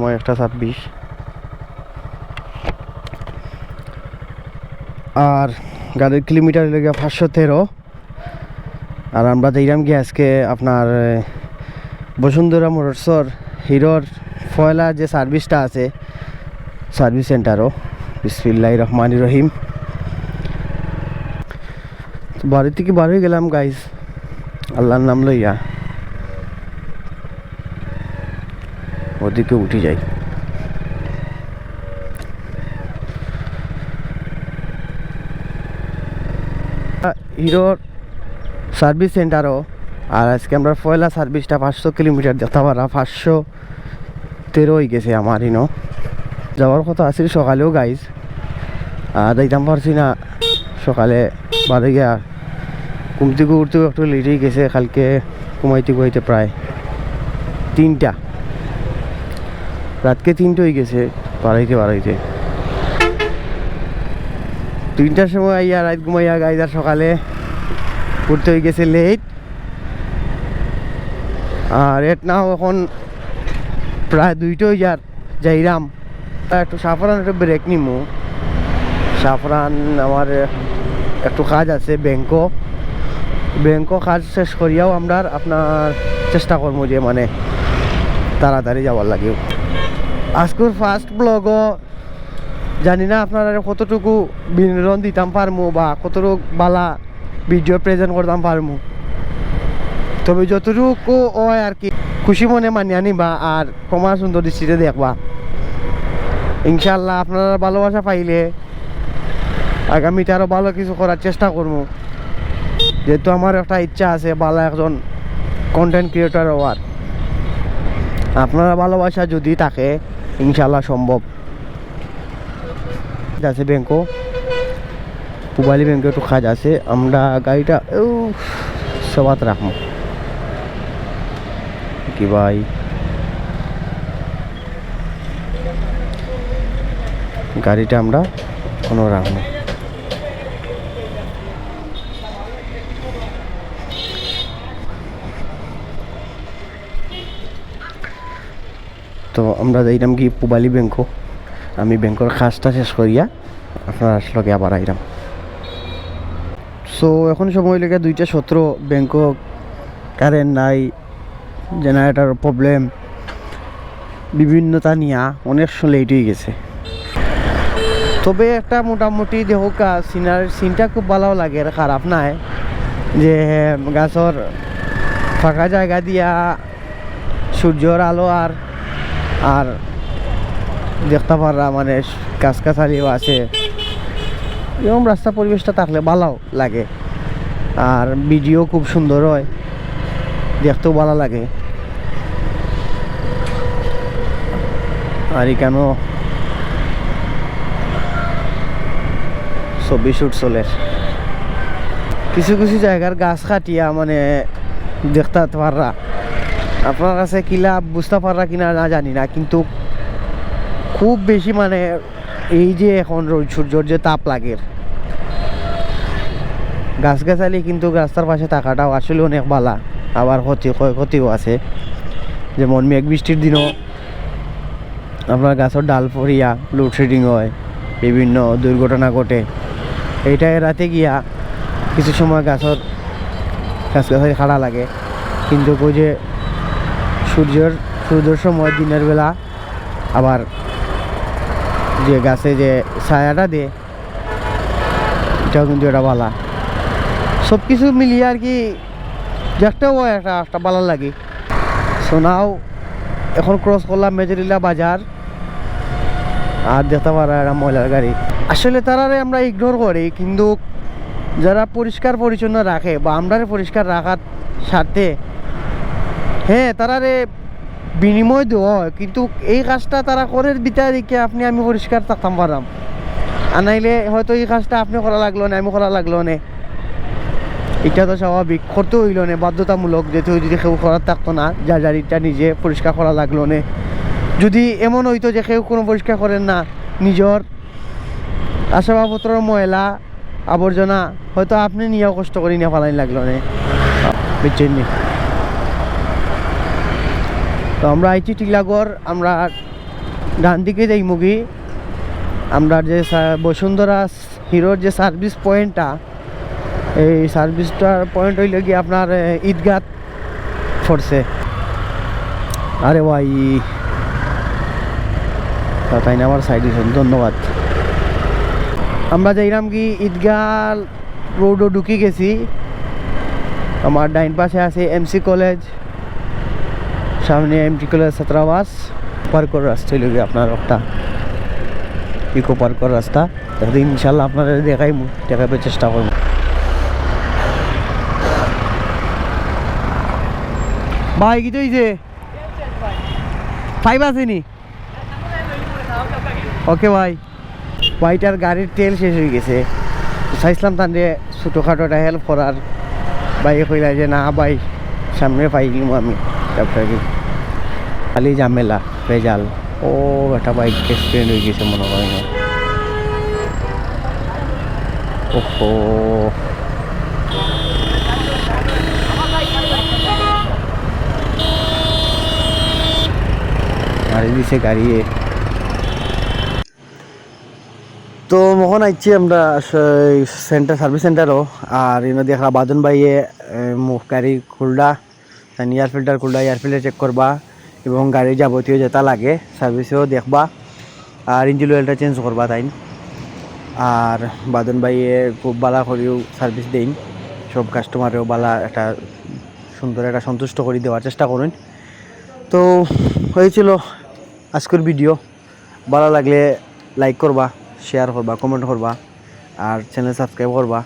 সময় 1:26। আর গাড়ির কিলোমিটার লেগে 513। আর আমরা দেখলাম কি আজকে আপনার বসুন্ধরা মোটরসর হিরোর ফয়লা যে সার্ভিসটা আছে সার্ভিস সেন্টারও। বিসমিল্লাহির রহমানির রহিম। বাড়ি থেকে বার হয়ে গেলাম গাইস আল্লাহর নাম লইয়া, ওদিকে উঠে যাই। হিরোর সার্ভিস সেন্টারও। আর আজকে আমরা পয়লা সার্ভিসটা 500 কিলোমিটার দেখতে পারা, 513 হয়ে গেছে আমার ইনো। যাওয়ার কথা আছিল সকালেও গাইজ, যাইতাম পারছি না সকালে, বাদে গিয়া ঘুম থেকে উঠতেও একটু লেট হয়ে গেছে। কালকে ঘুমাইতে প্রায় 3টা, রাতকে 3টা হয়ে গেছে বাড়াইতে 3টার সময় আইয়া রাত ঘুমাইয়া গাইজ। আর সকালে উঠতে হয়ে গেছে লেট। আর এট নাও এখন প্রায় 2টা হয়ে যাইরাম। একটু সাফরান একটু ব্রেক নিমু। সাফরান আমার একটু কাজ আছে ব্যাংকও কাজ শেষ করিয়াও আমরা আপনার চেষ্টা করবো যে মানে তাড়াতাড়ি যাওয়ার লাগে। আজকের ফার্স্ট ব্লগও জানি না আপনারা কতটুকু বিনোদন দিতাম পারমু বা কতটুকু বালা ভিডিও প্রেজেন্ট করতাম পারমু, তবে যতটুকু হয় আর কি খুশি মনে মানিয়ে আনিবা আর কমা সুন্দর দৃষ্টিতে দেখবা। ইনশাল্লাহ আপনারা ভালোবাসা পাইলে আগামীতে আরও ভালো কিছু করার চেষ্টা করবো, যেহেতু আমার একটা ইচ্ছা আছে ভালো একজন কন্টেন্ট ক্রিয়েটর হওয়ার। আপনারা ভালোবাসা যদি থাকে ইনশাল্লাহ সম্ভব। আছে ব্যাংকও, পুবালি ব্যাংকে একটু কাজ আছে। আমরা গাড়িটা সবাত রাখবো কি ভাই, গাড়িটা আমরা কোনো রাখবো। তো আমরা যাইলাম কি পুবালি ব্যাংকও। আমি ব্যাংকের কাজটা শেষ করিয়া আপনার আসলে আবার আইলাম। সো এখন সময় লেগে 2:17। ব্যাংকক কারেন্ট নাই, জেনারেটার প্রবলেম, বিভিন্নতা নিয়া অনেক লেট হয়ে গেছে। তবে একটা মোটামুটি দেখুক সিনটা খুব ভালো লাগে, খারাপ নাই। যে গাছর ফাঁকা জায়গা দিয়া সূর্যর আলো আর দেখতে পারা মানে গাছগাছালিও আছে, এরকম রাস্তা পরিবেশটা থাকলে ভালো লাগে। আর ভিডিও খুব সুন্দর হয়, দেখতেও ভালো লাগে। আর এখানেও ছবি শুট চলে। কিছু জায়গার গাছ কাটিয়া মানে দেখতে পাররা, আপনার কাছে কিলা বুঝতে পাররা কিনা না জানি না, কিন্তু খুব বেশি মানে এই যে এখন সূর্যর যে তাপ লাগে, গাছগাছালি কিন্তু রাস্তার পাশে থাকাটাও আসলে অনেক ভালো। আবার ক্ষয়ক্ষতিও আছে, যেমন মেঘ বৃষ্টির দিনও আপনার গাছের ডাল পড়িয়া লোডশেডিং হয়, বিভিন্ন দুর্ঘটনা ঘটে। এইটাই রাতে গিয়া কিছু সময় গাছগাছালি খাড়া লাগে, কিন্তু ওই যে সূর্যের সময় দিনের বেলা আবার যে গাছে যে ছায়াটা দেয় এটাও কিন্তু এটা ভালো। সব কিছু মিলিয়ে আর কি দেখতেও একটা ভালো লাগে। সোনাও এখন ক্রস করলাম মেজরিলা বাজার, আর দেখতে পারা একটা ময়লার গাড়ি। আসলে তারারে আমরা ইগনোর করি, কিন্তু যারা পরিষ্কার পরিচ্ছন্ন রাখে বা আমরা পরিষ্কার রাখার স্বার্থে হ্যাঁ তারারে বিনিময় দেওয়া হয়, কিন্তু এই কাজটা তারা করে বিতায় দেখে আমি পরিষ্কার থাকতাম পারলাম। আনাইলে হয়তো এই কাজটা আপনি করা লাগলো না, আমি করা লাগলো না, এটা তো স্বাভাবিক, করতে হইল না বাধ্যতামূলক। যেহেতু যদি কেউ করার থাকতো না, যারিটা নিজে পরিষ্কার করা লাগলো না। যদি এমন হইতো যে কেউ কোনো পরিষ্কার করেন না, নিজের আসবাবপত্রের ময়লা আবর্জনা হয়তো আপনি নিয়েও কষ্ট করে নিয়ে ফেলাই লাগলো না, বুঝছেন নি। তো আমরা আইছি টিলাগড়, আমরা ডান দিকে যাই মুগি আমরা যে বসুন্ধরা হিরোর যে সার্ভিস পয়েন্টটা, এই সার্ভিসটার পয়েন্ট হইলে গিয়ে আপনার ঈদগাহ পড়ছে। আরে ভাই তাই না আমার সাইড ধন্যবাদ। আমরা যাইলাম কি ঈদগাহ রোডও ঢুকি গেছি। আমার ডাইন পাশে আছে এমসি কলেজ, সামনে এমসি কলেজ ছাত্রাবাস। পার্ক করার রাস্তা হইল গিয়ে আপনার একটা ইকো পার্ক করার রাস্তা। একদিন ইনশাল্লাহ আপনারা দেখাইবার চেষ্টা করবো। ভাই কি হয়েছে 5 আসেনি? ওকে ভাই, ভাইটার গাড়ির তেল শেষ হয়ে গেছে। চাইছিলাম তাহলে ছোটোখাটো একটা হেল্প করার, ভাই কইলা যে না ভাই সামনে পাইলাম আমি আপনাকে, খালি ঝামেলা ভেজাল। ও একটা বাইক অ্যাক্সিডেন্ট হয়ে গেছে মনে করেন। ওহো মারি দিছে গাড়ি। তো মখন আইছি আমরা সেন্টার সার্ভিস সেন্টারও, আর এনে দেখা বাদন ভাইয়ে মুখ গাড়ি খুলডা এয়ার ফিল্টার খুলডা, এয়ার ফিল্টার চেক করবা এবং গাড়ির যাবতীয় যেটা লাগে সার্ভিসেও দেখবা, আর ইঞ্জিন অয়েলটা চেঞ্জ করবা তাই। আর বাদন ভাইয়ে খুব বালা করেও সার্ভিস দেন, সব কাস্টমারেও বালা একটা সুন্দর একটা সন্তুষ্ট করে দেওয়ার চেষ্টা করুন। তো হয়েছিল আজকের ভিডিও। ভালো লাগলে লাইক করবা, শেয়ার করবা, কমেন্ট করবা, আর চ্যানেল সাবস্ক্রাইব করবা।